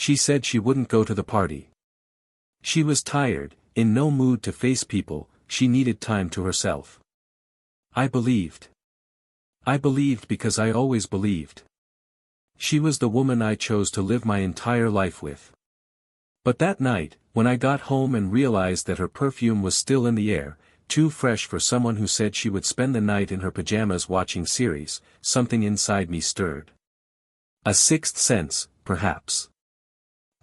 She said she wouldn't go to the party. She was tired, in no mood to face people, she needed time to herself. I believed. I believed because I always believed. She was the woman I chose to live my entire life with. But that night, when I got home and realized that her perfume was still in the air, too fresh for someone who said she would spend the night in her pajamas watching series, something inside me stirred. A sixth sense, perhaps.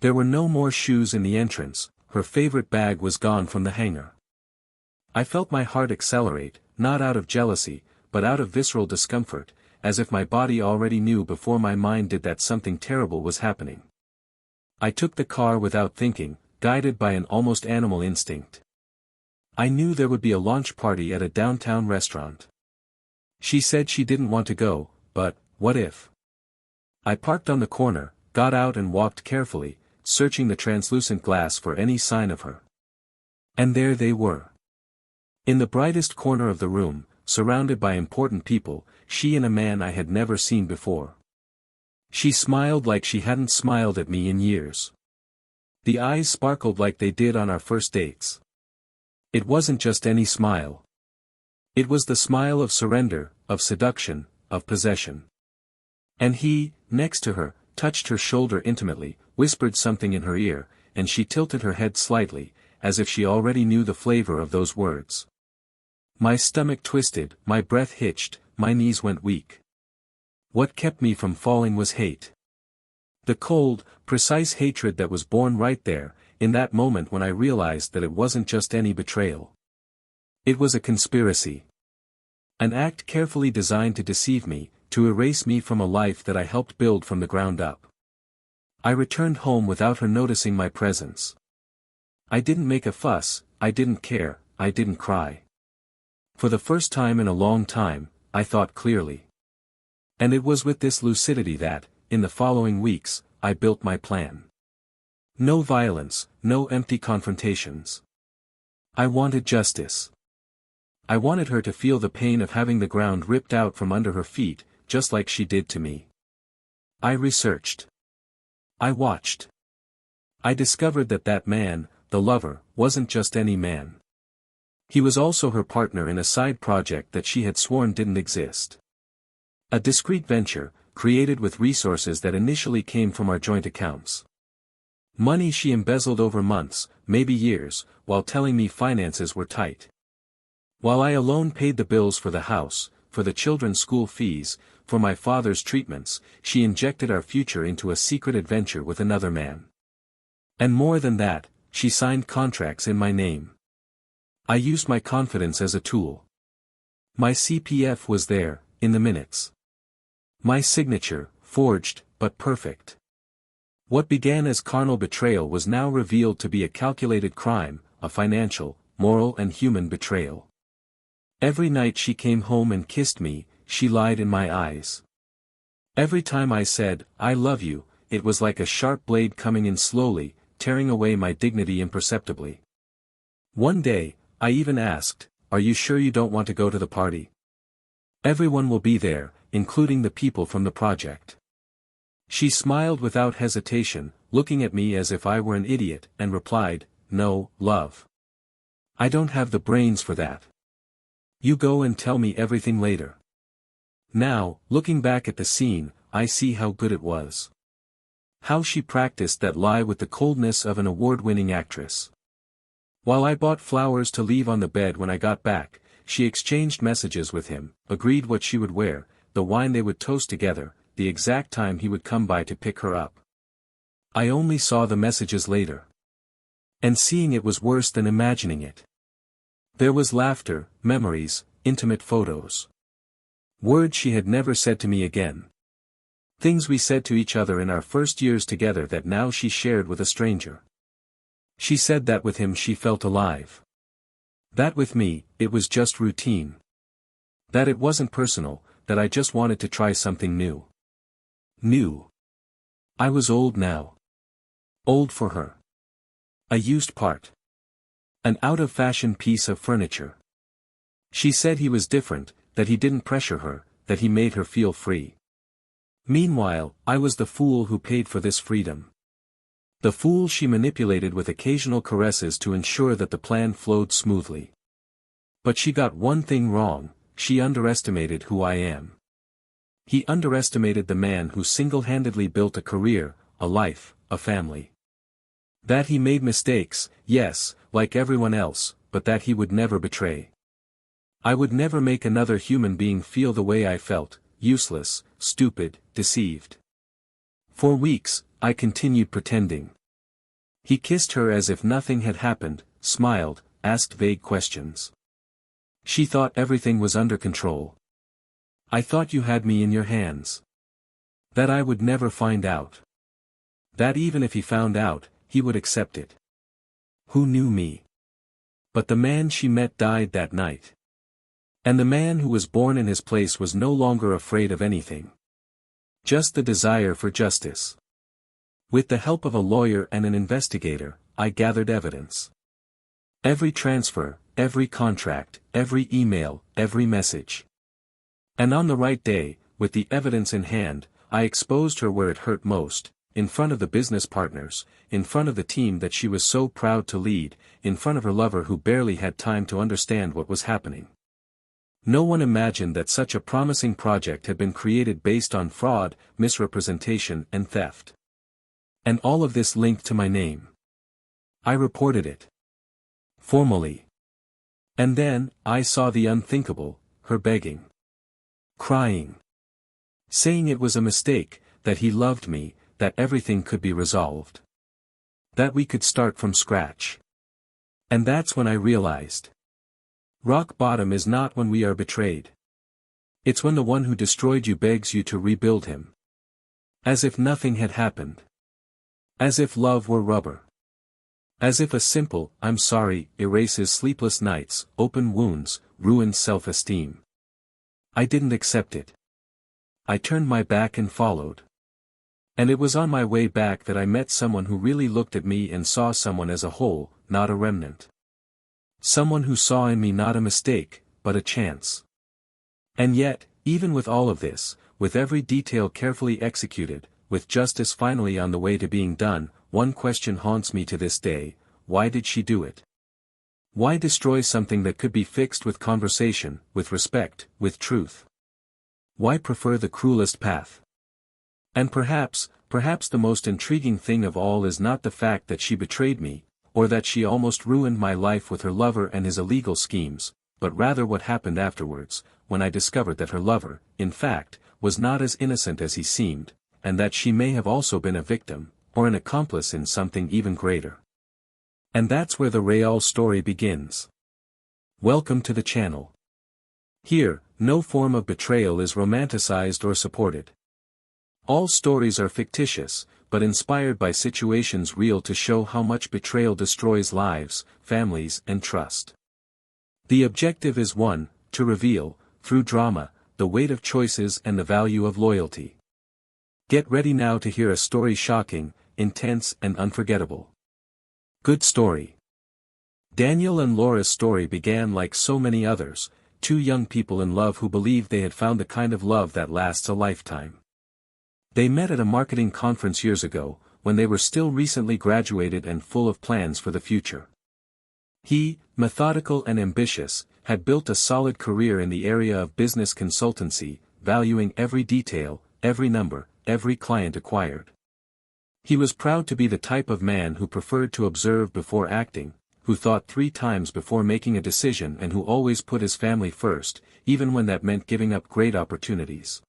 There were no more shoes in the entrance, her favorite bag was gone from the hanger. I felt my heart accelerate, not out of jealousy, but out of visceral discomfort, as if my body already knew before my mind did that something terrible was happening. I took the car without thinking, guided by an almost animal instinct. I knew there would be a launch party at a downtown restaurant. She said she didn't want to go, but, what if? I parked on the corner, got out and walked carefully, searching the translucent glass for any sign of her. And there they were. In the brightest corner of the room, surrounded by important people, she and a man I had never seen before. She smiled like she hadn't smiled at me in years. The eyes sparkled like they did on our first dates. It wasn't just any smile. It was the smile of surrender, of seduction, of possession. And he, next to her, touched her shoulder intimately, whispered something in her ear, and she tilted her head slightly, as if she already knew the flavor of those words. My stomach twisted, my breath hitched, my knees went weak. What kept me from falling was hate. The cold, precise hatred that was born right there, in that moment when I realized that it wasn't just any betrayal. It was a conspiracy. An act carefully designed to deceive me, to erase me from a life that I helped build from the ground up. I returned home without her noticing my presence. I didn't make a fuss, I didn't care, I didn't cry. For the first time in a long time, I thought clearly. And it was with this lucidity that, in the following weeks, I built my plan. No violence, no empty confrontations. I wanted justice. I wanted her to feel the pain of having the ground ripped out from under her feet, just like she did to me. I researched. I watched. I discovered that that man, the lover, wasn't just any man. He was also her partner in a side project that she had sworn didn't exist. A discreet venture, created with resources that initially came from our joint accounts. Money she embezzled over months, maybe years, while telling me finances were tight. While I alone paid the bills for the house, for the children's school fees, for my father's treatments, she injected our future into a secret adventure with another man. And more than that, she signed contracts in my name. I used my confidence as a tool. My CPF was there, in the minutes. My signature, forged, but perfect. What began as carnal betrayal was now revealed to be a calculated crime, a financial, moral and human betrayal. Every night she came home and kissed me, she lied in my eyes. Every time I said, "I love you," it was like a sharp blade coming in slowly, tearing away my dignity imperceptibly. One day, I even asked, "Are you sure you don't want to go to the party? Everyone will be there, including the people from the project." She smiled without hesitation, looking at me as if I were an idiot, and replied, "No, love. I don't have the brains for that. You go and tell me everything later." Now, looking back at the scene, I see how good it was. How she practiced that lie with the coldness of an award-winning actress. While I bought flowers to leave on the bed when I got back, she exchanged messages with him, agreed what she would wear, the wine they would toast together, the exact time he would come by to pick her up. I only saw the messages later. And seeing it was worse than imagining it. There was laughter, memories, intimate photos. Words she had never said to me again. Things we said to each other in our first years together that now she shared with a stranger. She said that with him she felt alive. That with me, it was just routine. That it wasn't personal, that I just wanted to try something new. New. I was old now. Old for her. A used part. An out-of-fashion piece of furniture. She said he was different, that he didn't pressure her, that he made her feel free. Meanwhile, I was the fool who paid for this freedom. The fool she manipulated with occasional caresses to ensure that the plan flowed smoothly. But she got one thing wrong: she underestimated who I am. He underestimated the man who single-handedly built a career, a life, a family. That he made mistakes, yes, like everyone else, but that he would never betray. I would never make another human being feel the way I felt, useless, stupid, deceived. For weeks, I continued pretending. He kissed her as if nothing had happened, smiled, asked vague questions. She thought everything was under control. I thought you had me in your hands. That I would never find out. That even if he found out, he would accept it. Who knew me? But the man she met died that night. And the man who was born in his place was no longer afraid of anything. Just the desire for justice. With the help of a lawyer and an investigator, I gathered evidence. Every transfer, every contract, every email, every message. And on the right day, with the evidence in hand, I exposed her where it hurt most, in front of the business partners, in front of the team that she was so proud to lead, in front of her lover who barely had time to understand what was happening. No one imagined that such a promising project had been created based on fraud, misrepresentation and theft. And all of this linked to my name. I reported it. Formally. And then, I saw the unthinkable, her begging. Crying. Saying it was a mistake, that he loved me, that everything could be resolved. That we could start from scratch. And that's when I realized. Rock bottom is not when we are betrayed. It's when the one who destroyed you begs you to rebuild him. As if nothing had happened. As if love were rubber. As if a simple, "I'm sorry," erases sleepless nights, open wounds, ruins self-esteem. I didn't accept it. I turned my back and followed. And it was on my way back that I met someone who really looked at me and saw someone as a whole, not a remnant. Someone who saw in me not a mistake, but a chance. And yet, even with all of this, with every detail carefully executed, with justice finally on the way to being done, one question haunts me to this day: why did she do it? Why destroy something that could be fixed with conversation, with respect, with truth? Why prefer the cruelest path? And perhaps the most intriguing thing of all is not the fact that she betrayed me, or that she almost ruined my life with her lover and his illegal schemes, but rather what happened afterwards, when I discovered that her lover, in fact, was not as innocent as he seemed, and that she may have also been a victim, or an accomplice in something even greater. And that's where the real story begins. Welcome to the channel. Here, no form of betrayal is romanticized or supported. All stories are fictitious, but inspired by situations real to show how much betrayal destroys lives, families, and trust. The objective is one, to reveal, through drama, the weight of choices and the value of loyalty. Get ready now to hear a story shocking, intense, and unforgettable. Good story. Daniel and Laura's story began like so many others, two young people in love who believed they had found the kind of love that lasts a lifetime. They met at a marketing conference years ago, when they were still recently graduated and full of plans for the future. He, methodical and ambitious, had built a solid career in the area of business consultancy, valuing every detail, every number, every client acquired. He was proud to be the type of man who preferred to observe before acting, who thought 3 times before making a decision and who always put his family first, even when that meant giving up great opportunities.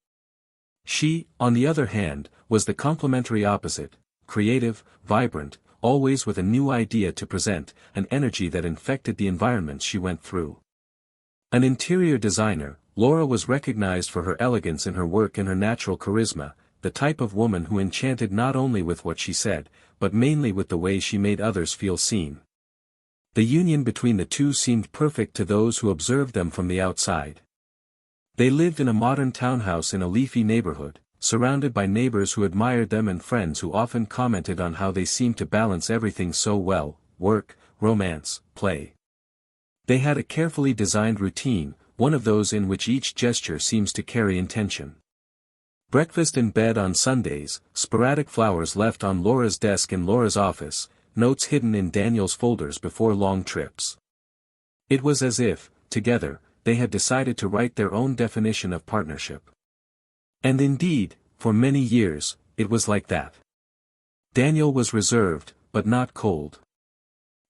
She, on the other hand, was the complementary opposite, creative, vibrant, always with a new idea to present, an energy that infected the environments she went through. An interior designer, Laura was recognized for her elegance in her work and her natural charisma, the type of woman who enchanted not only with what she said, but mainly with the way she made others feel seen. The union between the two seemed perfect to those who observed them from the outside. They lived in a modern townhouse in a leafy neighborhood, surrounded by neighbors who admired them and friends who often commented on how they seemed to balance everything so well: work, romance, play. They had a carefully designed routine, one of those in which each gesture seems to carry intention. Breakfast in bed on Sundays, sporadic flowers left on Laura's desk in Laura's office, notes hidden in Daniel's folders before long trips. It was as if, together, they had decided to write their own definition of partnership. And indeed, for many years, it was like that. Daniel was reserved, but not cold.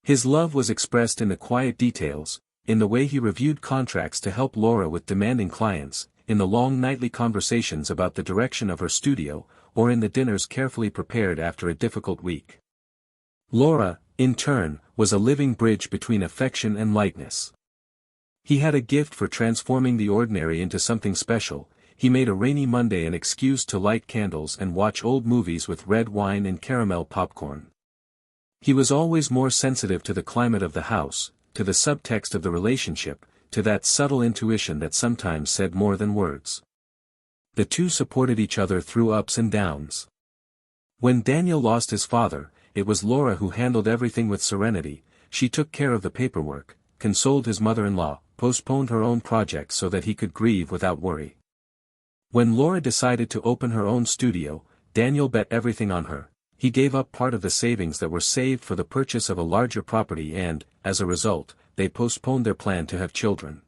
His love was expressed in the quiet details, in the way he reviewed contracts to help Laura with demanding clients, in the long nightly conversations about the direction of her studio, or in the dinners carefully prepared after a difficult week. Laura, in turn, was a living bridge between affection and lightness. He had a gift for transforming the ordinary into something special. He made a rainy Monday an excuse to light candles and watch old movies with red wine and caramel popcorn. He was always more sensitive to the climate of the house, to the subtext of the relationship, to that subtle intuition that sometimes said more than words. The two supported each other through ups and downs. When Daniel lost his father, it was Laura who handled everything with serenity. She took care of the paperwork, consoled his mother-in-law, postponed her own projects so that he could grieve without worry. When Laura decided to open her own studio, Daniel bet everything on her. He gave up part of the savings that were saved for the purchase of a larger property and, as a result, they postponed their plan to have children.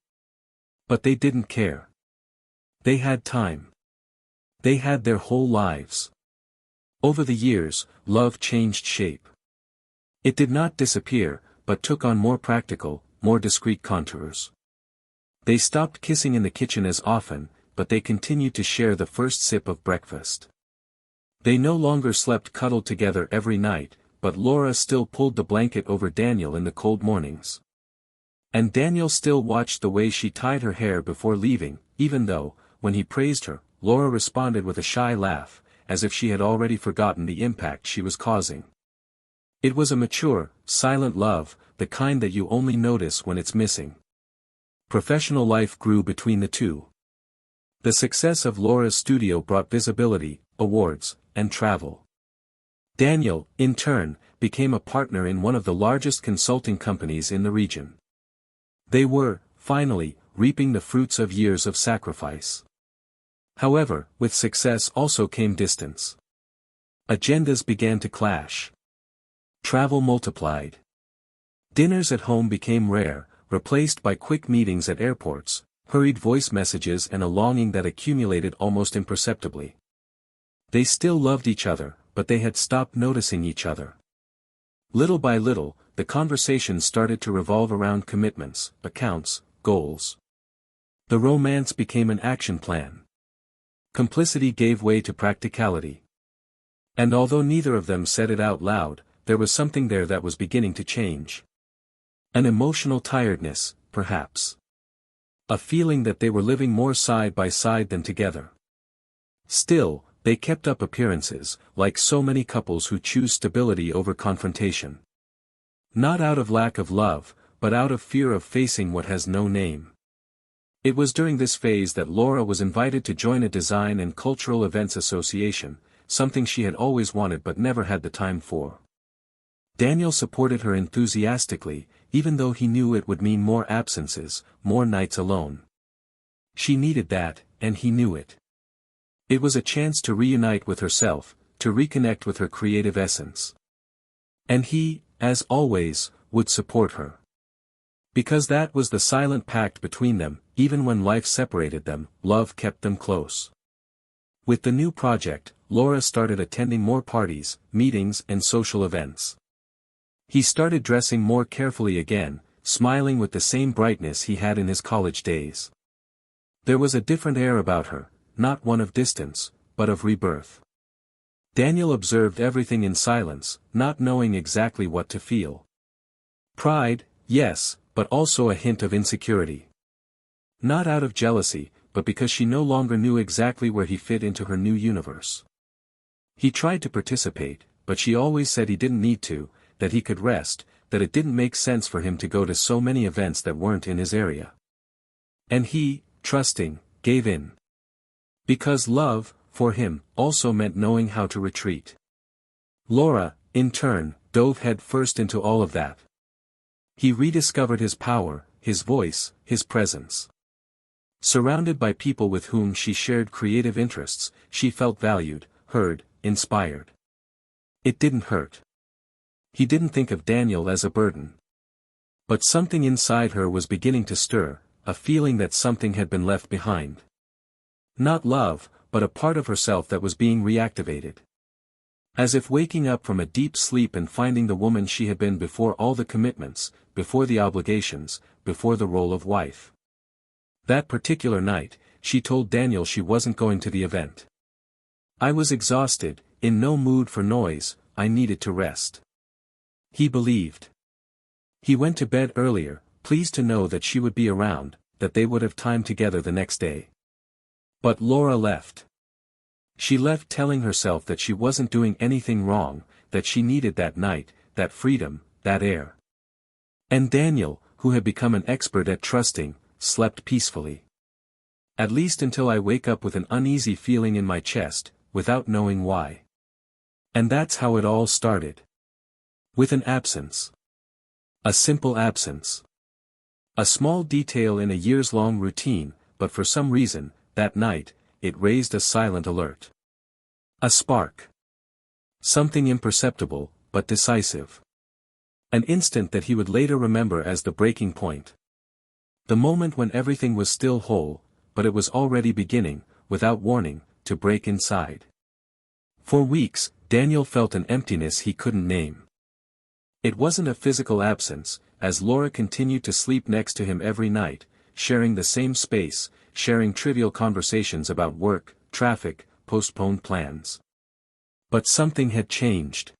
But they didn't care. They had time. They had their whole lives. Over the years, love changed shape. It did not disappear, but took on more practical, more discreet contours. They stopped kissing in the kitchen as often, but they continued to share the first sip of breakfast. They no longer slept cuddled together every night, but Laura still pulled the blanket over Daniel in the cold mornings. And Daniel still watched the way she tied her hair before leaving, even though, when he praised her, Laura responded with a shy laugh, as if she had already forgotten the impact she was causing. It was a mature, silent love, the kind that you only notice when it's missing. Professional life grew between the two. The success of Laura's studio brought visibility, awards, and travel. Daniel, in turn, became a partner in one of the largest consulting companies in the region. They were, finally, reaping the fruits of years of sacrifice. However, with success also came distance. Agendas began to clash. Travel multiplied. Dinners at home became rare, replaced by quick meetings at airports, hurried voice messages and a longing that accumulated almost imperceptibly. They still loved each other, but they had stopped noticing each other. Little by little, the conversation started to revolve around commitments, accounts, goals. The romance became an action plan. Complicity gave way to practicality. And although neither of them said it out loud, there was something there that was beginning to change. An emotional tiredness, perhaps. A feeling that they were living more side by side than together. Still, they kept up appearances, like so many couples who choose stability over confrontation. Not out of lack of love, but out of fear of facing what has no name. It was during this phase that Laura was invited to join a design and cultural events association, something she had always wanted but never had the time for. Daniel supported her enthusiastically, even though he knew it would mean more absences, more nights alone. She needed that, and he knew it. It was a chance to reunite with herself, to reconnect with her creative essence. And he, as always, would support her. Because that was the silent pact between them, even when life separated them, love kept them close. With the new project, Laura started attending more parties, meetings and social events. He started dressing more carefully again, smiling with the same brightness he had in his college days. There was a different air about her, not one of distance, but of rebirth. Daniel observed everything in silence, not knowing exactly what to feel. Pride, yes, but also a hint of insecurity. Not out of jealousy, but because she no longer knew exactly where he fit into her new universe. He tried to participate, but she always said he didn't need to, that he could rest, that it didn't make sense for him to go to so many events that weren't in his area. And he, trusting, gave in. Because love, for him, also meant knowing how to retreat. Laura, in turn, dove head first into all of that. He rediscovered his power, his voice, his presence. Surrounded by people with whom she shared creative interests, she felt valued, heard, inspired. It didn't hurt. He didn't think of Daniel as a burden. But something inside her was beginning to stir, a feeling that something had been left behind. Not love, but a part of herself that was being reactivated. As if waking up from a deep sleep and finding the woman she had been before all the commitments, before the obligations, before the role of wife. That particular night, she told Daniel she wasn't going to the event. I was exhausted, in no mood for noise, I needed to rest. He believed. He went to bed earlier, pleased to know that she would be around, that they would have time together the next day. But Laura left. She left telling herself that she wasn't doing anything wrong, that she needed that night, that freedom, that air. And Daniel, who had become an expert at trusting, slept peacefully. At least until I wake up with an uneasy feeling in my chest, without knowing why. And that's how it all started. With an absence. A simple absence. A small detail in a years-long routine, but for some reason, that night, it raised a silent alert. A spark. Something imperceptible, but decisive. An instant that he would later remember as the breaking point. The moment when everything was still whole, but it was already beginning, without warning, to break inside. For weeks, Daniel felt an emptiness he couldn't name. It wasn't a physical absence, as Laura continued to sleep next to him every night, sharing the same space, sharing trivial conversations about work, traffic, postponed plans. But something had changed.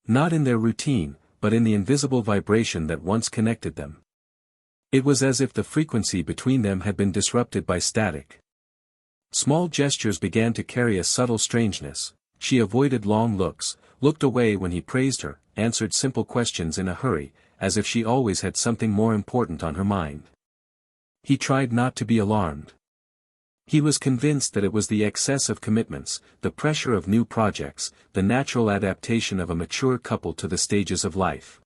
Not in their routine, but in the invisible vibration that once connected them. It was as if the frequency between them had been disrupted by static. Small gestures began to carry a subtle strangeness. She avoided long looks, looked away when he praised her, answered simple questions in a hurry, as if she always had something more important on her mind. He tried not to be alarmed. He was convinced that it was the excess of commitments, the pressure of new projects, the natural adaptation of a mature couple to the stages of life.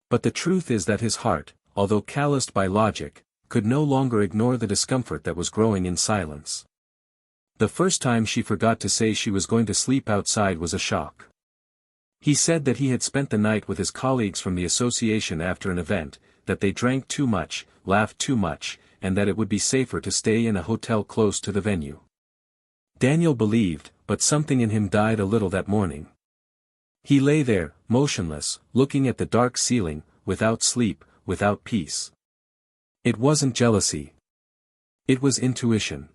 But the truth is that his heart, although calloused by logic, could no longer ignore the discomfort that was growing in silence. The first time she forgot to say she was going to sleep outside was a shock. He said that he had spent the night with his colleagues from the association after an event, that they drank too much, laughed too much, and that it would be safer to stay in a hotel close to the venue. Daniel believed, but something in him died a little that morning. He lay there, motionless, looking at the dark ceiling, without sleep, without peace. It wasn't jealousy. It was intuition.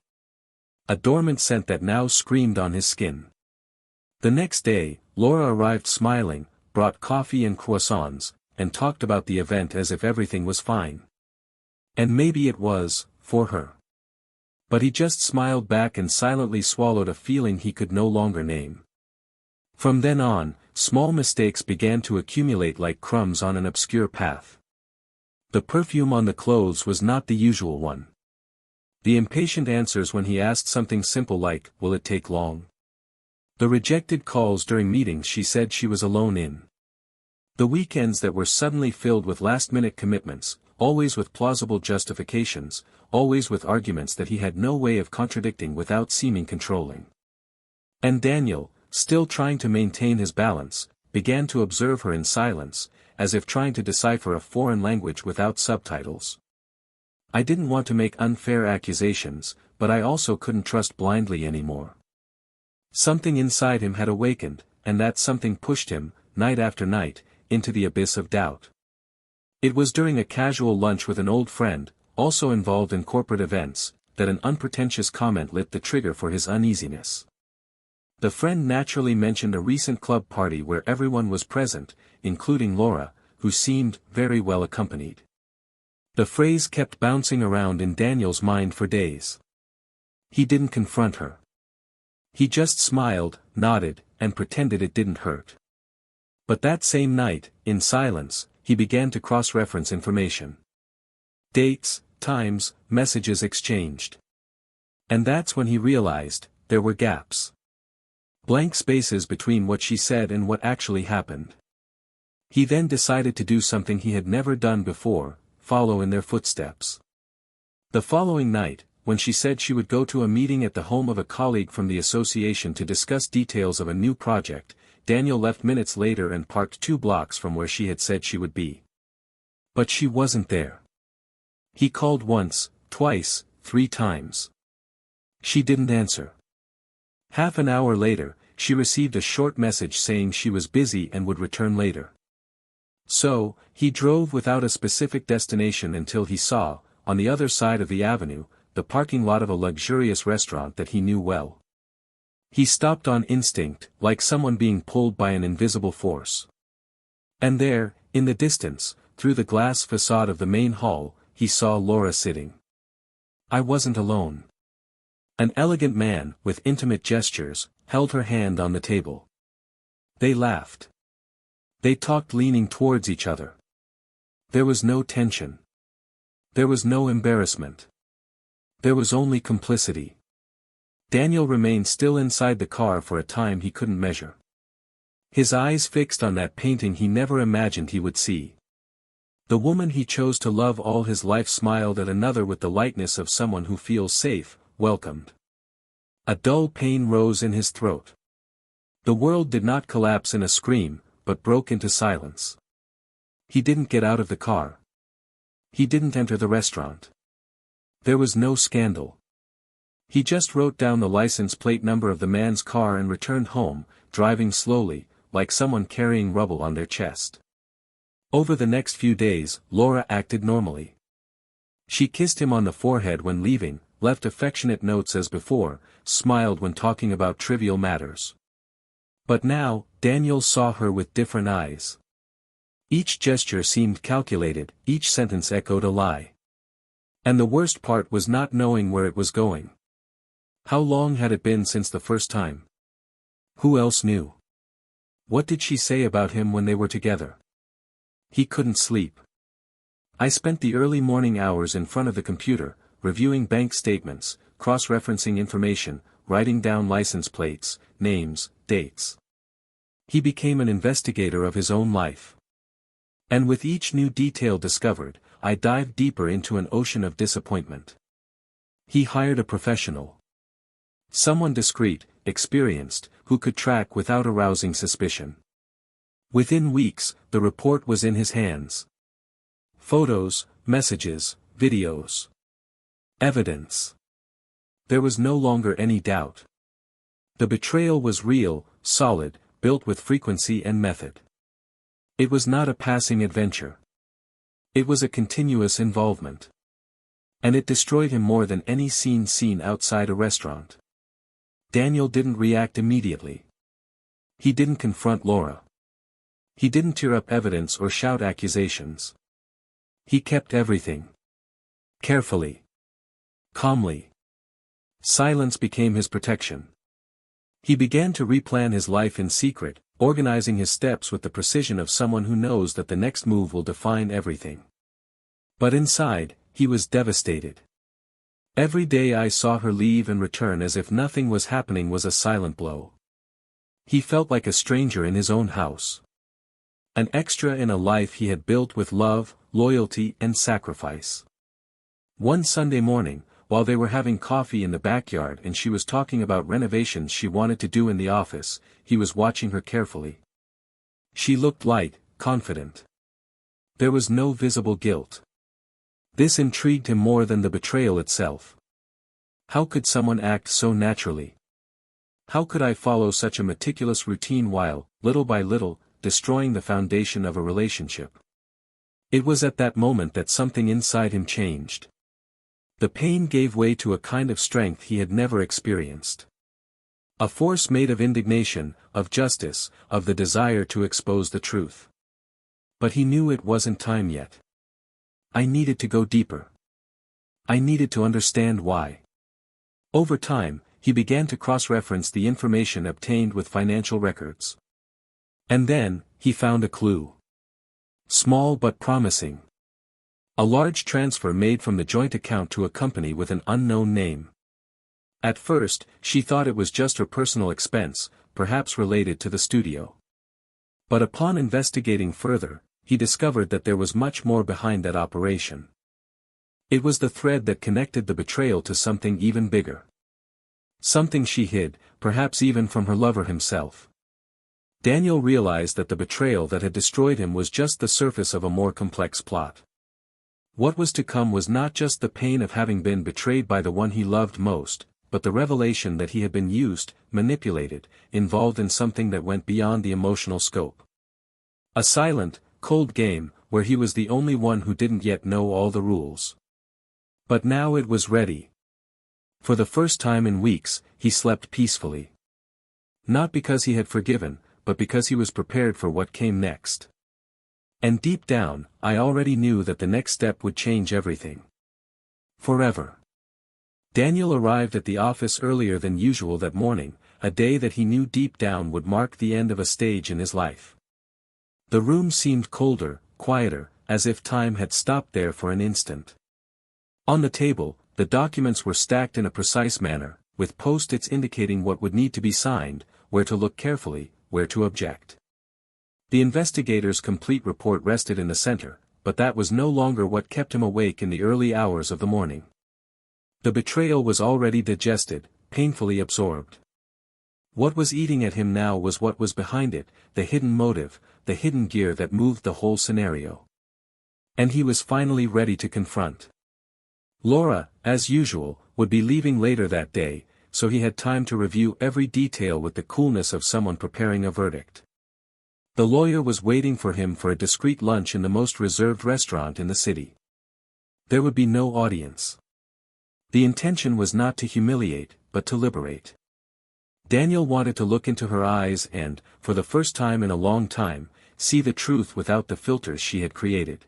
A dormant scent that now screamed on his skin. The next day, Laura arrived smiling, brought coffee and croissants, and talked about the event as if everything was fine. And maybe it was, for her. But he just smiled back and silently swallowed a feeling he could no longer name. From then on, small mistakes began to accumulate like crumbs on an obscure path. The perfume on the clothes was not the usual one. The impatient answers when he asked something simple like, "Will it take long?" The rejected calls during meetings she said she was alone in. The weekends that were suddenly filled with last-minute commitments, always with plausible justifications, always with arguments that he had no way of contradicting without seeming controlling. And Daniel, still trying to maintain his balance, began to observe her in silence, as if trying to decipher a foreign language without subtitles. I didn't want to make unfair accusations, but I also couldn't trust blindly anymore. Something inside him had awakened, and that something pushed him, night after night, into the abyss of doubt. It was during a casual lunch with an old friend, also involved in corporate events, that an unpretentious comment lit the trigger for his uneasiness. The friend naturally mentioned a recent club party where everyone was present, including Laura, who seemed very well accompanied. The phrase kept bouncing around in Daniel's mind for days. He didn't confront her. He just smiled, nodded, and pretended it didn't hurt. But that same night, in silence, he began to cross-reference information. Dates, times, messages exchanged. And that's when he realized, there were gaps. Blank spaces between what she said and what actually happened. He then decided to do something he had never done before, follow in their footsteps. The following night, when she said she would go to a meeting at the home of a colleague from the association to discuss details of a new project, Daniel left minutes later and parked 2 blocks from where she had said she would be. But she wasn't there. He called once, twice, 3 times. She didn't answer. Half an hour later, she received a short message saying she was busy and would return later. So, he drove without a specific destination until he saw, on the other side of the avenue, the parking lot of a luxurious restaurant that he knew well. He stopped on instinct, like someone being pulled by an invisible force. And there, in the distance, through the glass facade of the main hall, he saw Laura sitting. I wasn't alone. An elegant man, with intimate gestures, held her hand on the table. They laughed. They talked leaning towards each other. There was no tension. There was no embarrassment. There was only complicity. Daniel remained still inside the car for a time he couldn't measure. His eyes fixed on that painting he never imagined he would see. The woman he chose to love all his life smiled at another with the lightness of someone who feels safe, welcomed. A dull pain rose in his throat. The world did not collapse in a scream, but broke into silence. He didn't get out of the car. He didn't enter the restaurant. There was no scandal. He just wrote down the license plate number of the man's car and returned home, driving slowly, like someone carrying rubble on their chest. Over the next few days, Laura acted normally. She kissed him on the forehead when leaving, left affectionate notes as before, smiled when talking about trivial matters. But now, Daniel saw her with different eyes. Each gesture seemed calculated, each sentence echoed a lie. And the worst part was not knowing where it was going. How long had it been since the first time? Who else knew? What did she say about him when they were together? He couldn't sleep. I spent the early morning hours in front of the computer, reviewing bank statements, cross-referencing information, writing down license plates, names, dates. He became an investigator of his own life. And with each new detail discovered, I dived deeper into an ocean of disappointment. He hired a professional. Someone discreet, experienced, who could track without arousing suspicion. Within weeks, the report was in his hands. Photos, messages, videos. Evidence. There was no longer any doubt. The betrayal was real, solid, built with frequency and method. It was not a passing adventure. It was a continuous involvement. And it destroyed him more than any scene seen outside a restaurant. Daniel didn't react immediately. He didn't confront Laura. He didn't tear up evidence or shout accusations. He kept everything. Carefully. Calmly. Silence became his protection. He began to replan his life in secret, organizing his steps with the precision of someone who knows that the next move will define everything. But inside, he was devastated. Every day I saw her leave and return as if nothing was happening was a silent blow. He felt like a stranger in his own house. An extra in a life he had built with love, loyalty and sacrifice. One Sunday morning, while they were having coffee in the backyard and she was talking about renovations she wanted to do in the office, he was watching her carefully. She looked light, confident. There was no visible guilt. This intrigued him more than the betrayal itself. How could someone act so naturally? How could I follow such a meticulous routine while, little by little, destroying the foundation of a relationship? It was at that moment that something inside him changed. The pain gave way to a kind of strength he had never experienced. A force made of indignation, of justice, of the desire to expose the truth. But he knew it wasn't time yet. I needed to go deeper. I needed to understand why. Over time, he began to cross-reference the information obtained with financial records. And then, he found a clue. Small but promising. A large transfer made from the joint account to a company with an unknown name. At first, she thought it was just her personal expense, perhaps related to the studio. But upon investigating further, he discovered that there was much more behind that operation. It was the thread that connected the betrayal to something even bigger. Something she hid, perhaps even from her lover himself. Daniel realized that the betrayal that had destroyed him was just the surface of a more complex plot. What was to come was not just the pain of having been betrayed by the one he loved most, but the revelation that he had been used, manipulated, involved in something that went beyond the emotional scope. A silent, cold game, where he was the only one who didn't yet know all the rules. But now it was ready. For the first time in weeks, he slept peacefully. Not because he had forgiven, but because he was prepared for what came next. And deep down, I already knew that the next step would change everything. Forever. Daniel arrived at the office earlier than usual that morning, a day that he knew deep down would mark the end of a stage in his life. The room seemed colder, quieter, as if time had stopped there for an instant. On the table, the documents were stacked in a precise manner, with post-its indicating what would need to be signed, where to look carefully, where to object. The investigator's complete report rested in the center, but that was no longer what kept him awake in the early hours of the morning. The betrayal was already digested, painfully absorbed. What was eating at him now was what was behind it, the hidden motive, the hidden gear that moved the whole scenario. And he was finally ready to confront. Laura, as usual, would be leaving later that day, so he had time to review every detail with the coolness of someone preparing a verdict. The lawyer was waiting for him for a discreet lunch in the most reserved restaurant in the city. There would be no audience. The intention was not to humiliate, but to liberate. Daniel wanted to look into her eyes and, for the first time in a long time, see the truth without the filters she had created.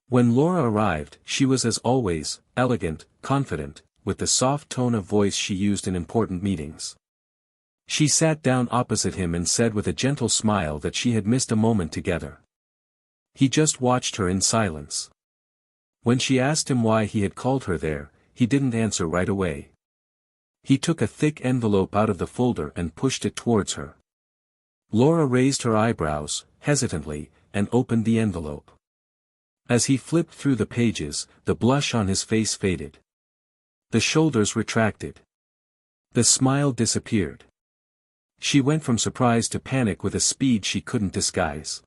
When Laura arrived, she was as always, elegant, confident, with the soft tone of voice she used in important meetings. She sat down opposite him and said with a gentle smile that she had missed a moment together. He just watched her in silence. When she asked him why he had called her there, he didn't answer right away. He took a thick envelope out of the folder and pushed it towards her. Laura raised her eyebrows, hesitantly, and opened the envelope. As he flipped through the pages, the blush on his face faded. The shoulders retracted. The smile disappeared. She went from surprise to panic with a speed she couldn't disguise.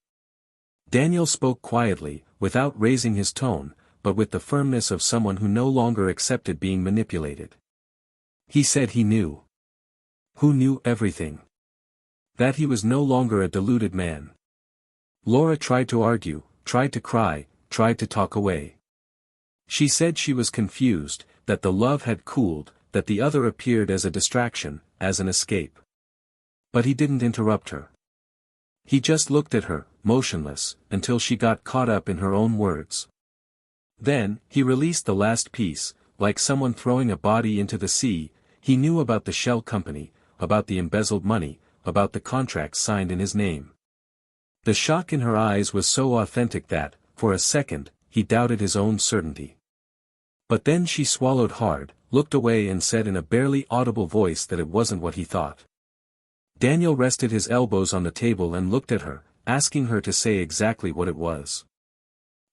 Daniel spoke quietly, without raising his tone, but with the firmness of someone who no longer accepted being manipulated. He said he knew. Who knew everything. That he was no longer a deluded man. Laura tried to argue, tried to cry, tried to talk away. She said she was confused, that the love had cooled, that the other appeared as a distraction, as an escape. But he didn't interrupt her. He just looked at her, motionless, until she got caught up in her own words. Then, he released the last piece, like someone throwing a body into the sea. He knew about the shell company, about the embezzled money, about the contracts signed in his name. The shock in her eyes was so authentic that, for a second, he doubted his own certainty. But then she swallowed hard, looked away and said in a barely audible voice that it wasn't what he thought. Daniel rested his elbows on the table and looked at her, asking her to say exactly what it was.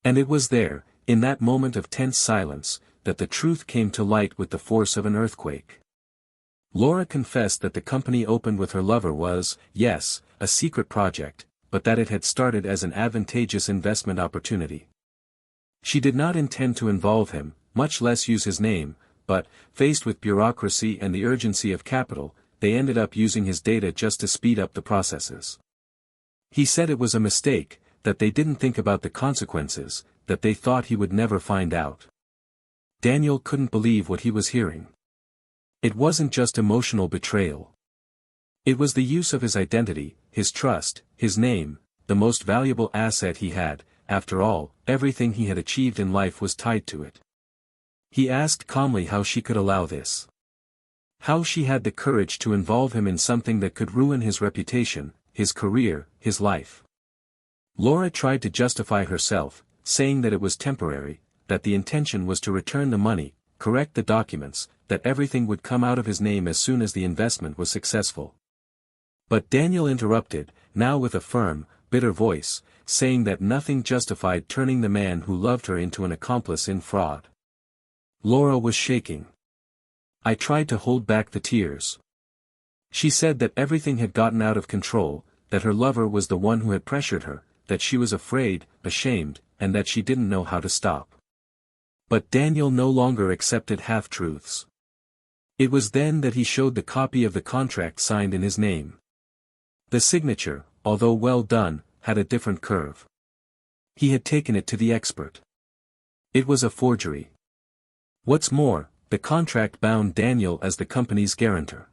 And it was there, in that moment of tense silence, that the truth came to light with the force of an earthquake. Laura confessed that the company opened with her lover was, yes, a secret project, but that it had started as an advantageous investment opportunity. She did not intend to involve him, much less use his name, but, faced with bureaucracy and the urgency of capital, they ended up using his data just to speed up the processes. He said it was a mistake, that they didn't think about the consequences, that they thought he would never find out. Daniel couldn't believe what he was hearing. It wasn't just emotional betrayal. It was the use of his identity, his trust, his name, the most valuable asset he had. After all, everything he had achieved in life was tied to it. He asked calmly how she could allow this. How she had the courage to involve him in something that could ruin his reputation, his career, his life. Laura tried to justify herself, saying that it was temporary, that the intention was to return the money, correct the documents, that everything would come out of his name as soon as the investment was successful. But Daniel interrupted, now with a firm, bitter voice, saying that nothing justified turning the man who loved her into an accomplice in fraud. Laura was shaking. I tried to hold back the tears. She said that everything had gotten out of control, that her lover was the one who had pressured her, that she was afraid, ashamed, and that she didn't know how to stop. But Daniel no longer accepted half-truths. It was then that he showed the copy of the contract signed in his name. The signature, although well done, had a different curve. He had taken it to the expert. It was a forgery. What's more, the contract bound Daniel as the company's guarantor.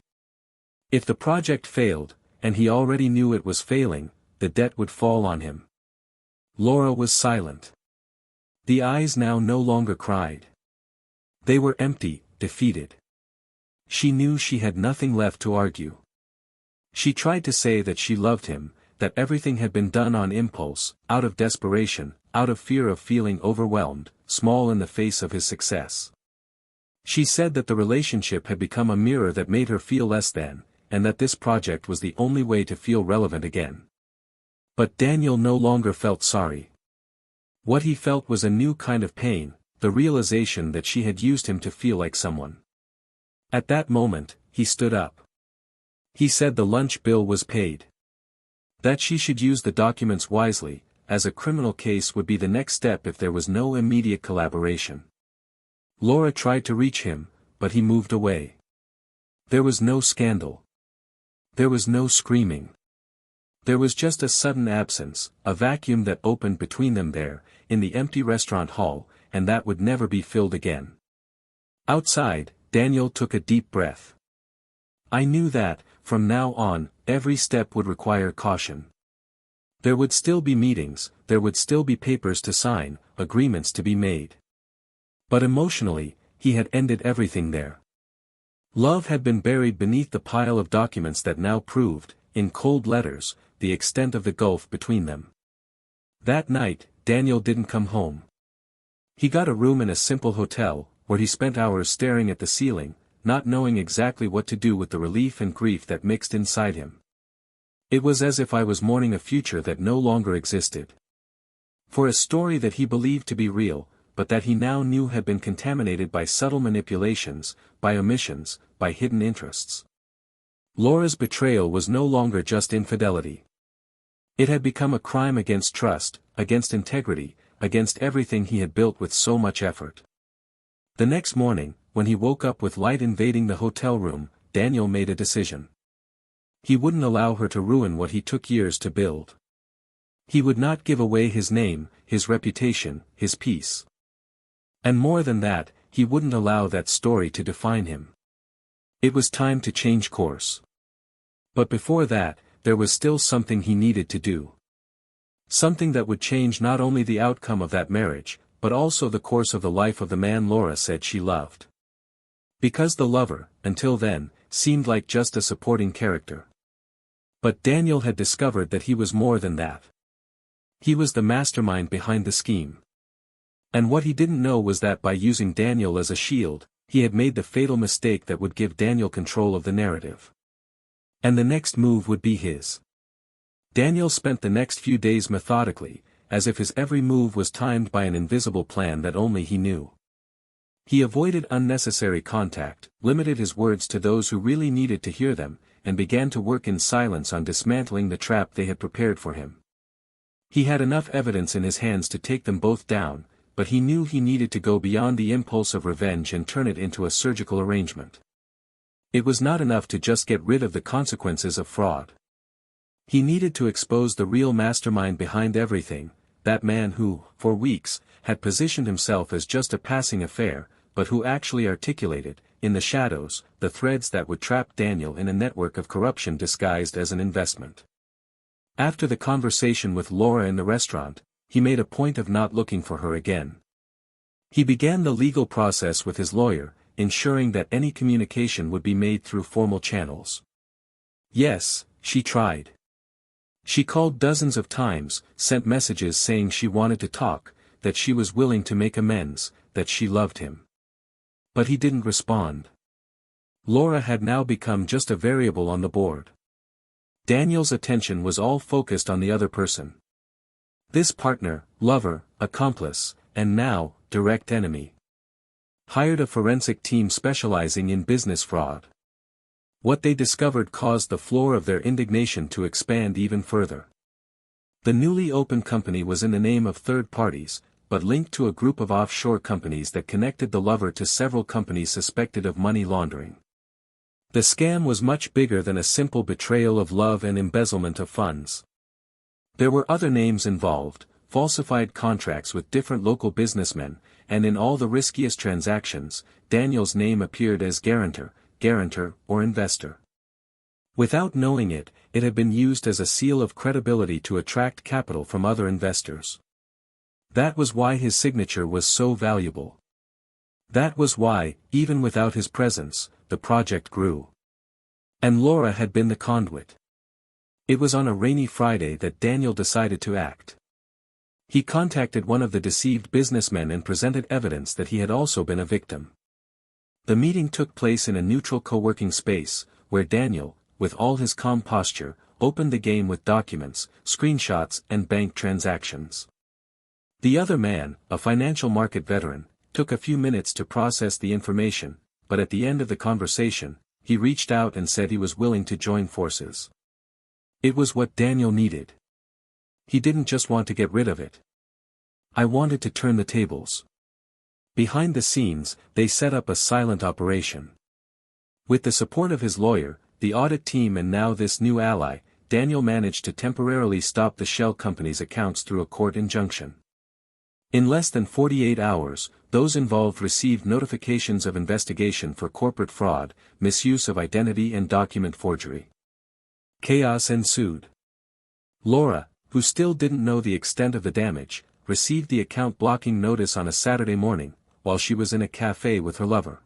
If the project failed, and he already knew it was failing, the debt would fall on him. Laura was silent. The eyes now no longer cried. They were empty, defeated. She knew she had nothing left to argue. She tried to say that she loved him, that everything had been done on impulse, out of desperation, out of fear of feeling overwhelmed, small in the face of his success. She said that the relationship had become a mirror that made her feel less than, and that this project was the only way to feel relevant again. But Daniel no longer felt sorry. What he felt was a new kind of pain, the realization that she had used him to feel like someone. At that moment, he stood up. He said the lunch bill was paid. That she should use the documents wisely, as a criminal case would be the next step if there was no immediate collaboration. Laura tried to reach him, but he moved away. There was no scandal. There was no screaming. There was just a sudden absence, a vacuum that opened between them there, in the empty restaurant hall, and that would never be filled again. Outside, Daniel took a deep breath. I knew that, from now on, every step would require caution. There would still be meetings, there would still be papers to sign, agreements to be made. But emotionally, he had ended everything there. Love had been buried beneath the pile of documents that now proved, in cold letters, the extent of the gulf between them. That night, Daniel didn't come home. He got a room in a simple hotel, where he spent hours staring at the ceiling, not knowing exactly what to do with the relief and grief that mixed inside him. It was as if I was mourning a future that no longer existed. For a story that he believed to be real, but that he now knew had been contaminated by subtle manipulations, by omissions, by hidden interests. Laura's betrayal was no longer just infidelity. It had become a crime against trust, against integrity, against everything he had built with so much effort. The next morning, when he woke up with light invading the hotel room, Daniel made a decision. He wouldn't allow her to ruin what he took years to build. He would not give away his name, his reputation, his peace. And more than that, he wouldn't allow that story to define him. It was time to change course. But before that, there was still something he needed to do. Something that would change not only the outcome of that marriage, but also the course of the life of the man Laura said she loved. Because the lover, until then, seemed like just a supporting character. But Daniel had discovered that he was more than that. He was the mastermind behind the scheme. And what he didn't know was that by using Daniel as a shield, he had made the fatal mistake that would give Daniel control of the narrative. And the next move would be his. Daniel spent the next few days methodically, as if his every move was timed by an invisible plan that only he knew. He avoided unnecessary contact, limited his words to those who really needed to hear them, and began to work in silence on dismantling the trap they had prepared for him. He had enough evidence in his hands to take them both down, but he knew he needed to go beyond the impulse of revenge and turn it into a surgical arrangement. It was not enough to just get rid of the consequences of fraud. He needed to expose the real mastermind behind everything, that man who, for weeks, had positioned himself as just a passing affair, but who actually articulated, in the shadows, the threads that would trap Daniel in a network of corruption disguised as an investment. After the conversation with Laura in the restaurant, he made a point of not looking for her again. He began the legal process with his lawyer, ensuring that any communication would be made through formal channels. Yes, she tried. She called dozens of times, sent messages saying she wanted to talk, that she was willing to make amends, that she loved him. But he didn't respond. Laura had now become just a variable on the board. Daniel's attention was all focused on the other person. This partner, lover, accomplice, and now, direct enemy. hired a forensic team specializing in business fraud. What they discovered caused the floor of their indignation to expand even further. The newly opened company was in the name of third parties, but linked to a group of offshore companies that connected the lover to several companies suspected of money laundering. The scam was much bigger than a simple betrayal of love and embezzlement of funds. There were other names involved, falsified contracts with different local businessmen, and in all the riskiest transactions, Daniel's name appeared as guarantor, or investor. Without knowing it, it had been used as a seal of credibility to attract capital from other investors. That was why his signature was so valuable. That was why, even without his presence, the project grew. And Laura had been the conduit. It was on a rainy Friday that Daniel decided to act. He contacted one of the deceived businessmen and presented evidence that he had also been a victim. The meeting took place in a neutral co-working space, where Daniel, with all his calm posture, opened the game with documents, screenshots and bank transactions. The other man, a financial market veteran, took a few minutes to process the information, but at the end of the conversation, he reached out and said he was willing to join forces. It was what Daniel needed. He didn't just want to get rid of it. I wanted to turn the tables. Behind the scenes, they set up a silent operation. With the support of his lawyer, the audit team and now this new ally, Daniel managed to temporarily stop the shell company's accounts through a court injunction. In less than 48 hours, those involved received notifications of investigation for corporate fraud, misuse of identity and document forgery. Chaos ensued. Laura, who still didn't know the extent of the damage, received the account blocking notice on a Saturday morning, while she was in a cafe with her lover.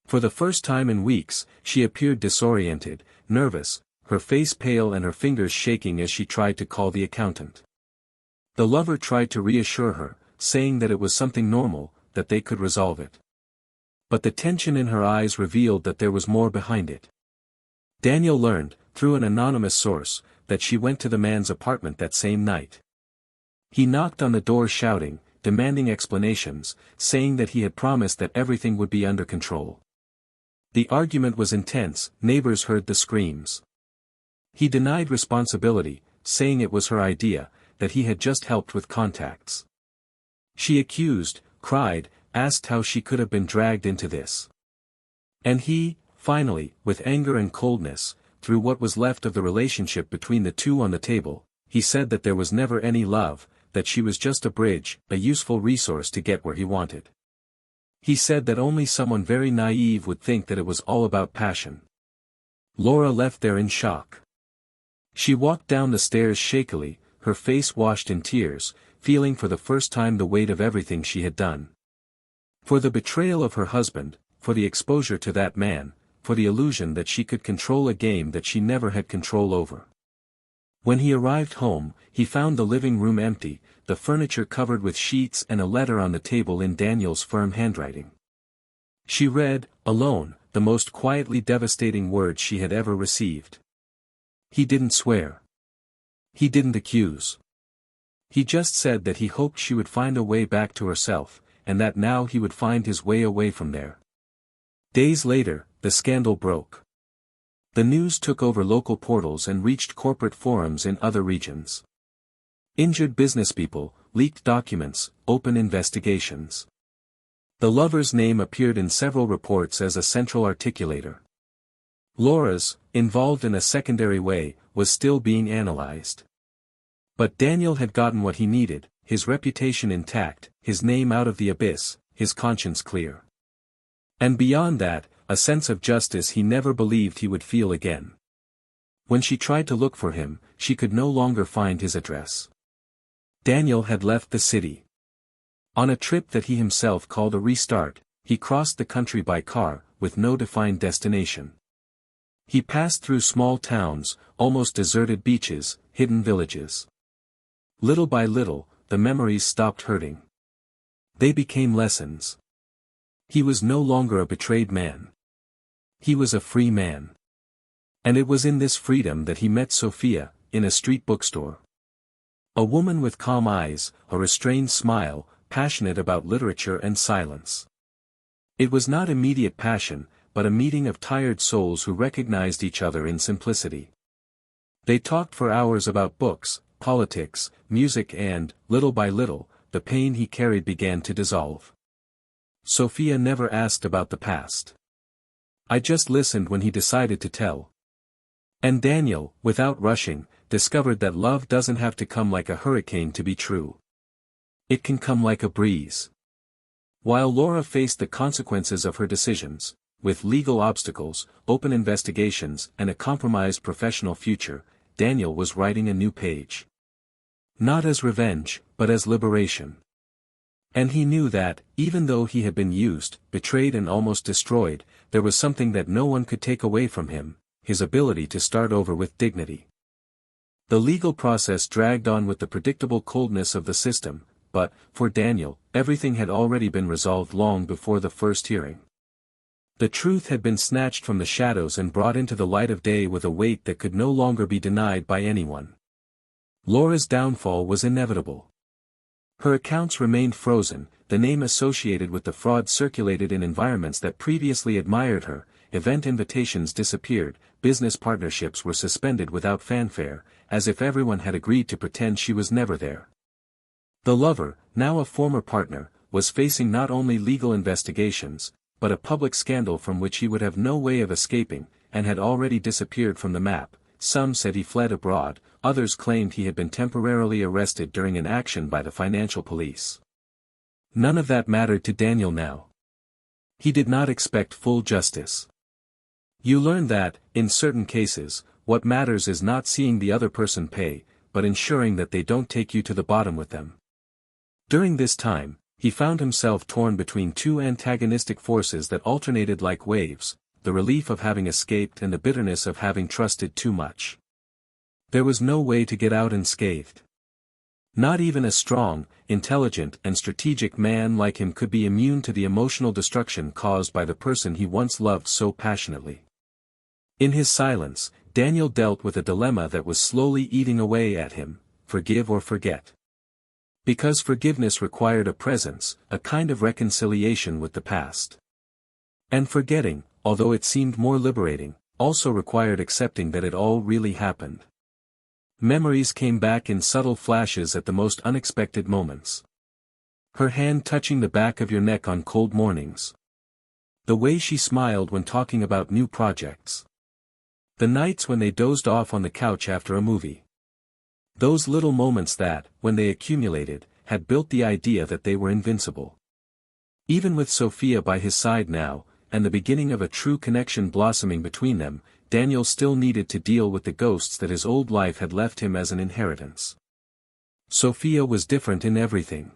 For the first time in weeks, she appeared disoriented, nervous, her face pale and her fingers shaking as she tried to call the accountant. The lover tried to reassure her, saying that it was something normal, that they could resolve it. But the tension in her eyes revealed that there was more behind it. Daniel learned, through an anonymous source, that she went to the man's apartment that same night. He knocked on the door shouting, demanding explanations, saying that he had promised that everything would be under control. The argument was intense, neighbors heard the screams. He denied responsibility, saying it was her idea, that he had just helped with contacts. She accused, cried, asked how she could have been dragged into this. And he, finally, with anger and coldness, threw what was left of the relationship between the two on the table. He said that there was never any love, that she was just a bridge, a useful resource to get where he wanted. He said that only someone very naive would think that it was all about passion. Laura left there in shock. She walked down the stairs shakily, her face washed in tears, feeling for the first time the weight of everything she had done. For the betrayal of her husband, for the exposure to that man, for the illusion that she could control a game that she never had control over. When he arrived home, he found the living room empty, the furniture covered with sheets and a letter on the table in Daniel's firm handwriting. She read, alone, the most quietly devastating words she had ever received. He didn't swear. He didn't accuse. He just said that he hoped she would find a way back to herself, and that now he would find his way away from there. Days later, the scandal broke. The news took over local portals and reached corporate forums in other regions. Injured businesspeople, leaked documents, open investigations. The lover's name appeared in several reports as a central articulator. Laura's, involved in a secondary way, was still being analyzed. But Daniel had gotten what he needed, his reputation intact, his name out of the abyss, his conscience clear. And beyond that, a sense of justice he never believed he would feel again. When she tried to look for him, she could no longer find his address. Daniel had left the city. On a trip that he himself called a restart, he crossed the country by car, with no defined destination. He passed through small towns, almost deserted beaches, hidden villages. Little by little, the memories stopped hurting. They became lessons. He was no longer a betrayed man. He was a free man. And it was in this freedom that he met Sophia, in a street bookstore. A woman with calm eyes, a restrained smile, passionate about literature and silence. It was not immediate passion, but a meeting of tired souls who recognized each other in simplicity. They talked for hours about books, politics, music and, little by little, the pain he carried began to dissolve. Sophia never asked about the past. I just listened when he decided to tell. And Daniel, without rushing, discovered that love doesn't have to come like a hurricane to be true. It can come like a breeze. While Laura faced the consequences of her decisions, with legal obstacles, open investigations and a compromised professional future, Daniel was writing a new page. Not as revenge, but as liberation. And he knew that, even though he had been used, betrayed and almost destroyed, there was something that no one could take away from him, his ability to start over with dignity. The legal process dragged on with the predictable coldness of the system, but, for Daniel, everything had already been resolved long before the first hearing. The truth had been snatched from the shadows and brought into the light of day with a weight that could no longer be denied by anyone. Laura's downfall was inevitable. Her accounts remained frozen, the name associated with the fraud circulated in environments that previously admired her, event invitations disappeared, business partnerships were suspended without fanfare, as if everyone had agreed to pretend she was never there. The lover, now a former partner, was facing not only legal investigations, but a public scandal from which he would have no way of escaping, and had already disappeared from the map. Some said he fled abroad, others claimed he had been temporarily arrested during an action by the financial police. None of that mattered to Daniel now. He did not expect full justice. You learn that, in certain cases, what matters is not seeing the other person pay, but ensuring that they don't take you to the bottom with them. During this time, he found himself torn between two antagonistic forces that alternated like waves, the relief of having escaped and the bitterness of having trusted too much. There was no way to get out unscathed. Not even a strong, intelligent and strategic man like him could be immune to the emotional destruction caused by the person he once loved so passionately. In his silence, Daniel dealt with a dilemma that was slowly eating away at him: forgive or forget. Because forgiveness required a presence, a kind of reconciliation with the past. And forgetting, although it seemed more liberating, also required accepting that it all really happened. Memories came back in subtle flashes at the most unexpected moments. Her hand touching the back of your neck on cold mornings. The way she smiled when talking about new projects. The nights when they dozed off on the couch after a movie. Those little moments that, when they accumulated, had built the idea that they were invincible. Even with Sophia by his side now, and the beginning of a true connection blossoming between them, Daniel still needed to deal with the ghosts that his old life had left him as an inheritance. Sophia was different in everything.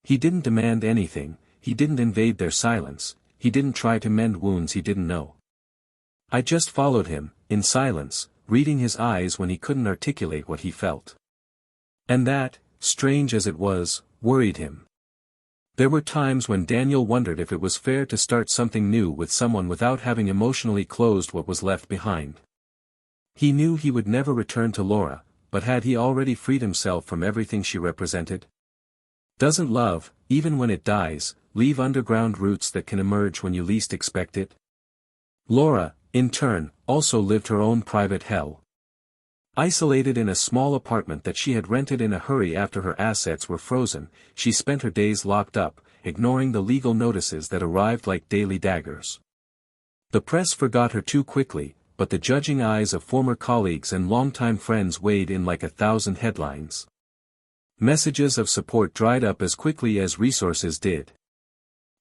He didn't demand anything, he didn't invade their silence, he didn't try to mend wounds he didn't know. I just followed him, in silence, reading his eyes when he couldn't articulate what he felt. And that, strange as it was, worried him. There were times when Daniel wondered if it was fair to start something new with someone without having emotionally closed what was left behind. He knew he would never return to Laura, but had he already freed himself from everything she represented? Doesn't love, even when it dies, leave underground roots that can emerge when you least expect it? Laura, in turn, also lived her own private hell. Isolated in a small apartment that she had rented in a hurry after her assets were frozen, she spent her days locked up, ignoring the legal notices that arrived like daily daggers. The press forgot her too quickly, but the judging eyes of former colleagues and longtime friends weighed in like 1,000 headlines. Messages of support dried up as quickly as resources did.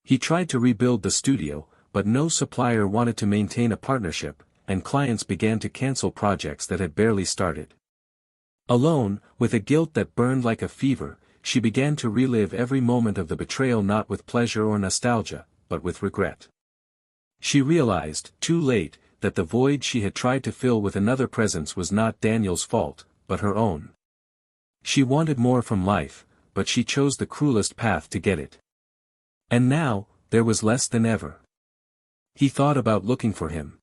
He tried to rebuild the studio, but no supplier wanted to maintain a partnership, and clients began to cancel projects that had barely started. Alone, with a guilt that burned like a fever, she began to relive every moment of the betrayal not with pleasure or nostalgia, but with regret. She realized, too late, that the void she had tried to fill with another presence was not Daniel's fault, but her own. She wanted more from life, but she chose the cruelest path to get it. And now, there was less than ever. He thought about looking for him.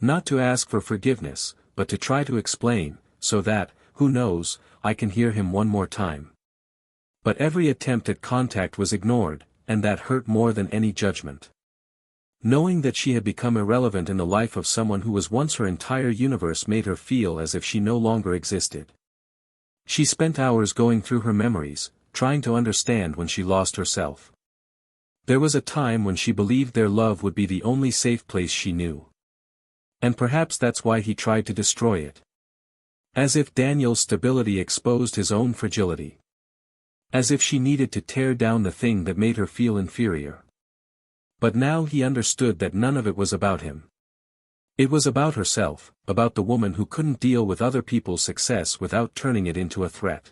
Not to ask for forgiveness, but to try to explain, so that, who knows, I can hear him one more time. But every attempt at contact was ignored, and that hurt more than any judgment. Knowing that she had become irrelevant in the life of someone who was once her entire universe made her feel as if she no longer existed. She spent hours going through her memories, trying to understand when she lost herself. There was a time when she believed their love would be the only safe place she knew. And perhaps that's why he tried to destroy it. As if Daniel's stability exposed his own fragility. As if she needed to tear down the thing that made her feel inferior. But now he understood that none of it was about him. It was about herself, about the woman who couldn't deal with other people's success without turning it into a threat.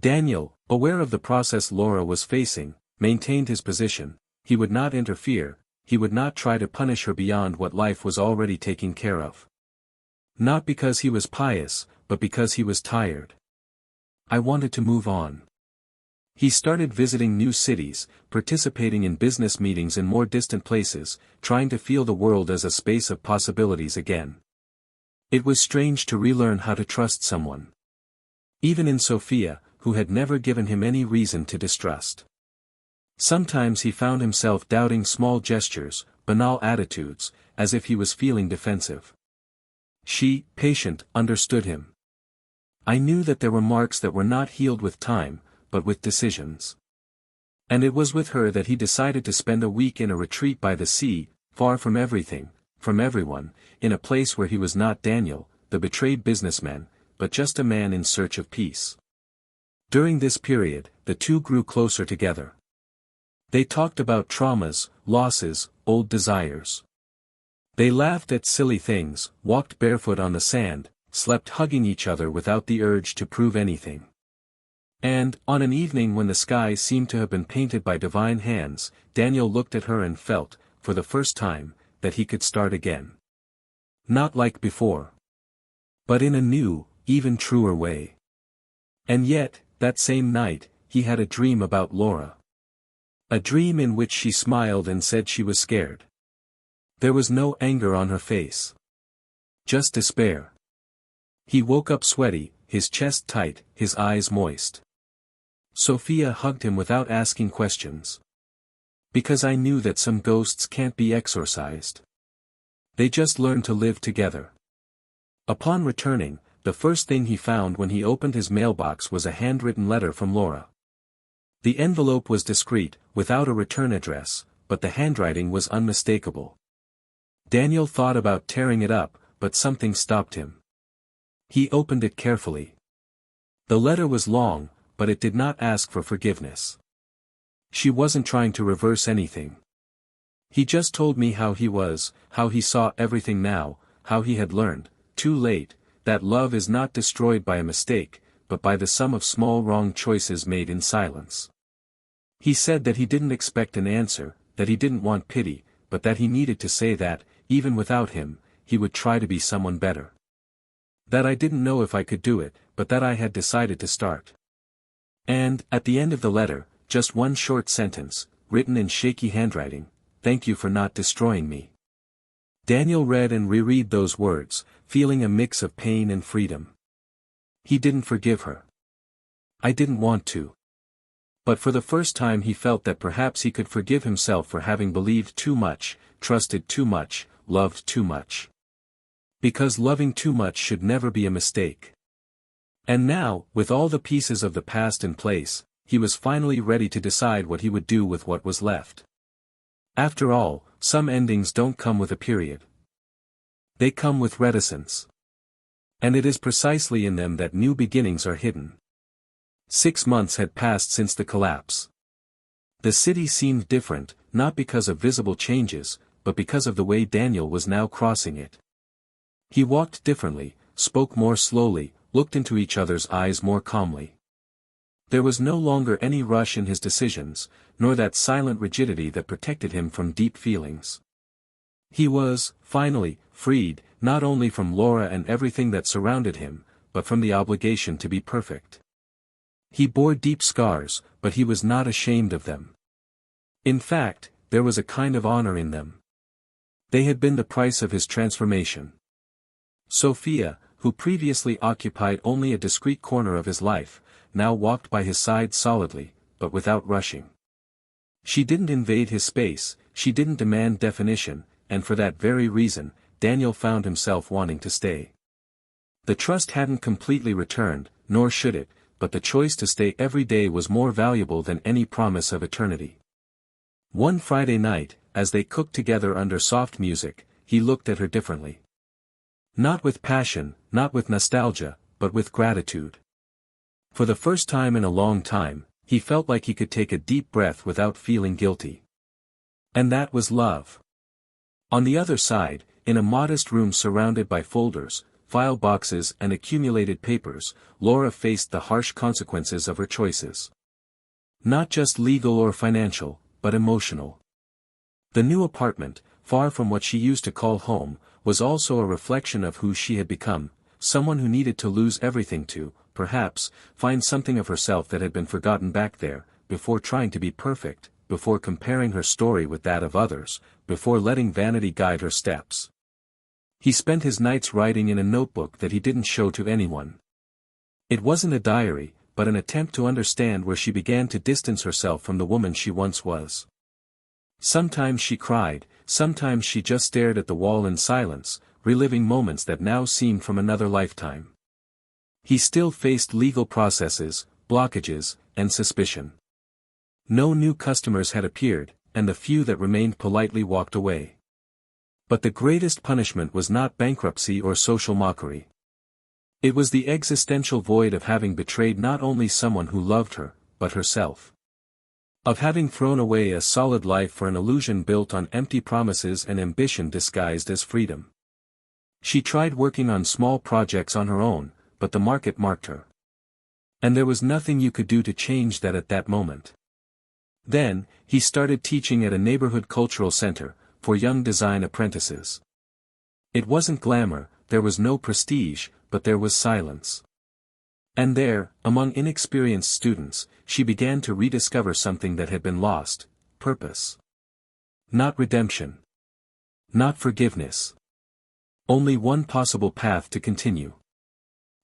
Daniel, aware of the process Laura was facing, maintained his position. He would not interfere, he would not try to punish her beyond what life was already taking care of. Not because he was pious, but because he was tired. I wanted to move on. He started visiting new cities, participating in business meetings in more distant places, trying to feel the world as a space of possibilities again. It was strange to relearn how to trust someone. Even in Sophia, who had never given him any reason to distrust. Sometimes he found himself doubting small gestures, banal attitudes, as if he was feeling defensive. She, patient, understood him. I knew that there were marks that were not healed with time, but with decisions. And it was with her that he decided to spend a week in a retreat by the sea, far from everything, from everyone, in a place where he was not Daniel, the betrayed businessman, but just a man in search of peace. During this period, the two grew closer together. They talked about traumas, losses, old desires. They laughed at silly things, walked barefoot on the sand, slept hugging each other without the urge to prove anything. And, on an evening when the sky seemed to have been painted by divine hands, Daniel looked at her and felt, for the first time, that he could start again. Not like before. But in a new, even truer way. And yet, that same night, he had a dream about Laura. A dream in which she smiled and said she was scared. There was no anger on her face. Just despair. He woke up sweaty, his chest tight, his eyes moist. Sophia hugged him without asking questions. Because I knew that some ghosts can't be exorcised. They just learn to live together. Upon returning, the first thing he found when he opened his mailbox was a handwritten letter from Laura. The envelope was discreet, without a return address, but the handwriting was unmistakable. Daniel thought about tearing it up, but something stopped him. He opened it carefully. The letter was long, but it did not ask for forgiveness. She wasn't trying to reverse anything. He just told me how he was, how he saw everything now, how he had learned, too late, that love is not destroyed by a mistake, but by the sum of small wrong choices made in silence. He said that he didn't expect an answer, that he didn't want pity, but that he needed to say that, even without him, he would try to be someone better. That I didn't know if I could do it, but that I had decided to start. And, at the end of the letter, just one short sentence, written in shaky handwriting, "Thank you for not destroying me." Daniel read and reread those words, feeling a mix of pain and freedom. He didn't forgive her. I didn't want to. But for the first time he felt that perhaps he could forgive himself for having believed too much, trusted too much, loved too much. Because loving too much should never be a mistake. And now, with all the pieces of the past in place, he was finally ready to decide what he would do with what was left. After all, some endings don't come with a period. They come with reticence. And it is precisely in them that new beginnings are hidden. 6 months had passed since the collapse. The city seemed different, not because of visible changes, but because of the way Daniel was now crossing it. He walked differently, spoke more slowly, looked into each other's eyes more calmly. There was no longer any rush in his decisions, nor that silent rigidity that protected him from deep feelings. He was, finally, freed, not only from Laura and everything that surrounded him, but from the obligation to be perfect. He bore deep scars, but he was not ashamed of them. In fact, there was a kind of honor in them. They had been the price of his transformation. Sophia, who previously occupied only a discreet corner of his life, now walked by his side solidly, but without rushing. She didn't invade his space, she didn't demand definition, and for that very reason, Daniel found himself wanting to stay. The trust hadn't completely returned, nor should it, but the choice to stay every day was more valuable than any promise of eternity. One Friday night, as they cooked together under soft music, he looked at her differently. Not with passion, not with nostalgia, but with gratitude. For the first time in a long time, he felt like he could take a deep breath without feeling guilty. And that was love. On the other side, in a modest room surrounded by folders, file boxes and accumulated papers, Laura faced the harsh consequences of her choices. Not just legal or financial, but emotional. The new apartment, far from what she used to call home, was also a reflection of who she had become, someone who needed to lose everything to, perhaps, find something of herself that had been forgotten back there, before trying to be perfect, before comparing her story with that of others, before letting vanity guide her steps. He spent his nights writing in a notebook that he didn't show to anyone. It wasn't a diary, but an attempt to understand where she began to distance herself from the woman she once was. Sometimes she cried, sometimes she just stared at the wall in silence, reliving moments that now seemed from another lifetime. He still faced legal processes, blockages, and suspicion. No new customers had appeared, and the few that remained politely walked away. But the greatest punishment was not bankruptcy or social mockery. It was the existential void of having betrayed not only someone who loved her, but herself. Of having thrown away a solid life for an illusion built on empty promises and ambition disguised as freedom. She tried working on small projects on her own, but the market marked her. And there was nothing you could do to change that at that moment. Then, he started teaching at a neighborhood cultural center, for young design apprentices. It wasn't glamour, there was no prestige, but there was silence. And there, among inexperienced students, she began to rediscover something that had been lost: purpose. Not redemption. Not forgiveness. Only one possible path to continue.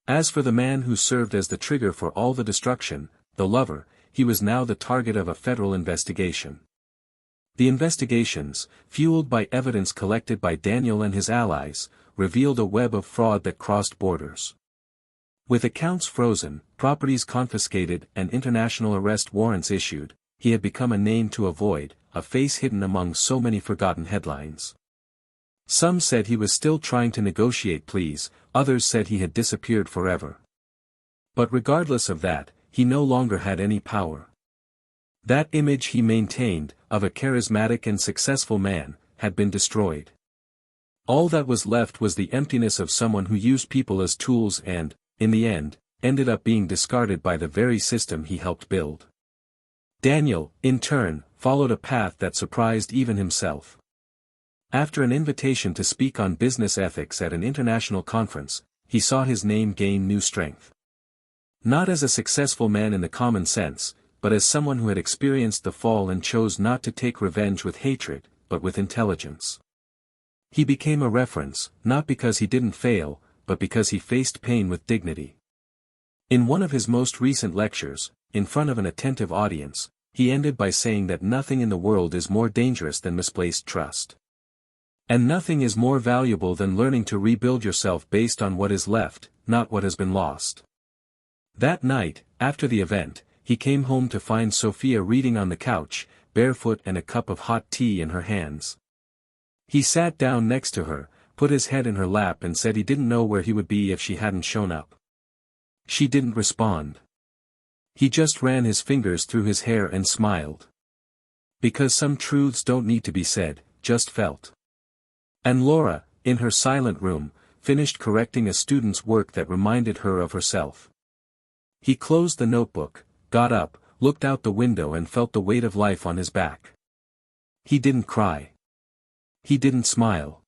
As for the man who served as the trigger for all the destruction, the lover, he was now the target of a federal investigation. The investigations, fueled by evidence collected by Daniel and his allies, revealed a web of fraud that crossed borders. With accounts frozen, properties confiscated and international arrest warrants issued, he had become a name to avoid, a face hidden among so many forgotten headlines. Some said he was still trying to negotiate pleas, others said he had disappeared forever. But regardless of that, he no longer had any power. That image he maintained, of a charismatic and successful man, had been destroyed. All that was left was the emptiness of someone who used people as tools and, in the end, ended up being discarded by the very system he helped build. Daniel, in turn, followed a path that surprised even himself. After an invitation to speak on business ethics at an international conference, he saw his name gain new strength. Not as a successful man in the common sense, but as someone who had experienced the fall and chose not to take revenge with hatred, but with intelligence. He became a reference, not because he didn't fail, but because he faced pain with dignity. In one of his most recent lectures, in front of an attentive audience, he ended by saying that nothing in the world is more dangerous than misplaced trust. And nothing is more valuable than learning to rebuild yourself based on what is left, not what has been lost. That night, after the event, he came home to find Sophia reading on the couch, barefoot and a cup of hot tea in her hands. He sat down next to her, put his head in her lap and said he didn't know where he would be if she hadn't shown up. She didn't respond. He just ran his fingers through his hair and smiled. Because some truths don't need to be said, just felt. And Laura, in her silent room, finished correcting a student's work that reminded her of herself. He closed the notebook, got up, looked out the window and felt the weight of life on his back. He didn't cry. He didn't smile.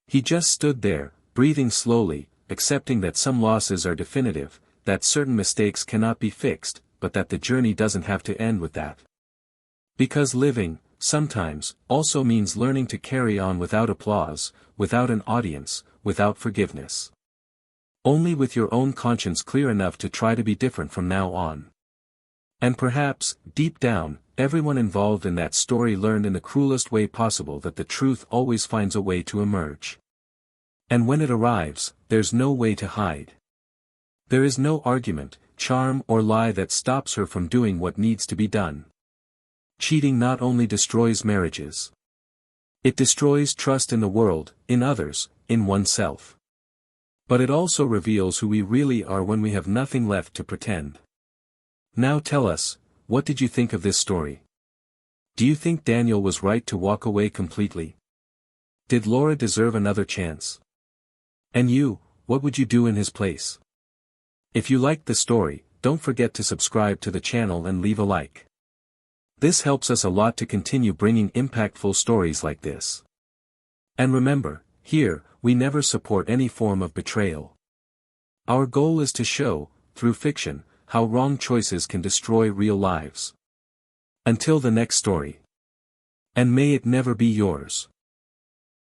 He just stood there, breathing slowly, accepting that some losses are definitive, that certain mistakes cannot be fixed, but that the journey doesn't have to end with that. Because living, sometimes, also means learning to carry on without applause, without an audience, without forgiveness. Only with your own conscience clear enough to try to be different from now on. And perhaps, deep down, everyone involved in that story learned in the cruelest way possible that the truth always finds a way to emerge. And when it arrives, there's no way to hide. There is no argument, charm or lie that stops her from doing what needs to be done. Cheating not only destroys marriages. It destroys trust in the world, in others, in oneself. But it also reveals who we really are when we have nothing left to pretend. Now tell us, what did you think of this story? Do you think Daniel was right to walk away completely? Did Laura deserve another chance? And you, what would you do in his place? If you liked the story, don't forget to subscribe to the channel and leave a like. This helps us a lot to continue bringing impactful stories like this. And remember, here, we never support any form of betrayal. Our goal is to show, through fiction, how wrong choices can destroy real lives. Until the next story. And may it never be yours.